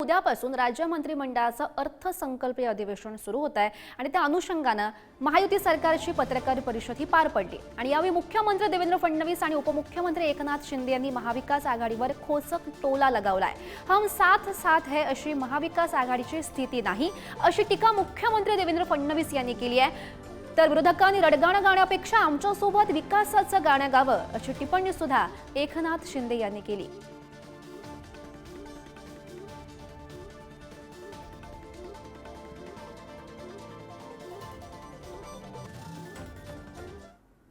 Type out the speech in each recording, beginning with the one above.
उद्यापासून राज्य मंत्रिमंडळाचं अर्थसंकल्पीय अधिवेशन सुरू होत आहे आणि त्या अनुषंगानं महायुती सरकारची पत्रकार परिषद ही पार पडली आणि यावेळी मुख्यमंत्री देवेंद्र फडणवीस आणि उपमुख्यमंत्री एकनाथ शिंदे यांनी महाविकास आघाडीवर खोचक टोला लगावलाय। हम साथ साथ है अशी महाविकास आघाडीची स्थिती नाही अशी टीका मुख्यमंत्री देवेंद्र फडणवीस यांनी केली आहे। तर विरोधकांनी रडगाणं गाण्यापेक्षा आमच्यासोबत विकासाचं गाणं गावं अशी टिप्पणी सुद्धा एकनाथ शिंदे यांनी केली।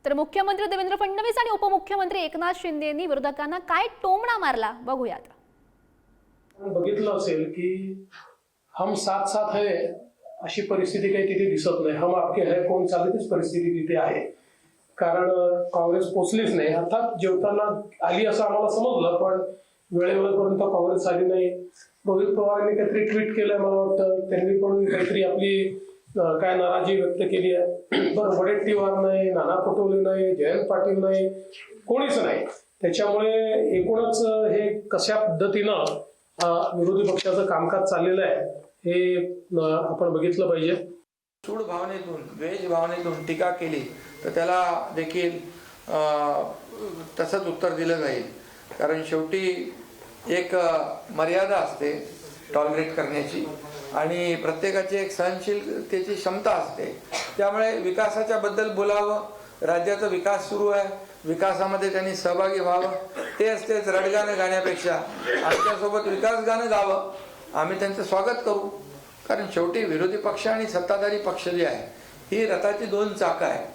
तर मुख्यमंत्री देवेंद्र फडणवीस आणि उपमुख्यमंत्री एकनाथ शिंदे यांनी विरोधकांना काय टोमणा मारला बघूयात। बघितलं असेल की हम साथ साथ है अशी परिस्थिती काही तिथे दिसत नाही। हम आपके है कोण चालतीच परिस्थिती तिथे आहे, कारण काँग्रेस पोचलीच नाही। अर्थात जेवताना आली असं आम्हाला समजलं, पण वेळेवेळेपर्यंत काँग्रेस आली नाही। रोहित पवारांनी काहीतरी ट्विट केलंय, मला वाटतं त्यांनी पण काहीतरी आपली काय नाराजी व्यक्त केली आहे। पण वडेट्टीवार नाही, नाना पटोले नाही, जयंत पाटील नाही, कोणीच नाही। त्याच्यामुळे एकूणच हे कशा पद्धतीनं विरोधी पक्षाचं कामकाज चाललेलं आहे हे आपण बघितलं पाहिजे। सूड भावनेतून, द्वेष भावनेतून टीका केली तर त्याला देखील तसंच उत्तर दिलं जाईल, कारण शेवटी एक मर्यादा असते टॉलरेट करण्याची आणि प्रत्येकाची एक सहनशीलतेची क्षमता असते। त्यामुळे विकासाच्या बद्दल बोलावं, राज्याचा विकास सुरू आहे, विकासामध्ये त्यांनी सहभागी व्हावं, तेच रडगाणं गाण्यापेक्षा आमच्यासोबत विकास गाणं गावं, आम्ही त्यांचं स्वागत करू। कारण शेवटी विरोधी पक्ष आणि सत्ताधारी पक्ष जे आहे ही रथाची दोन चाकं आहे।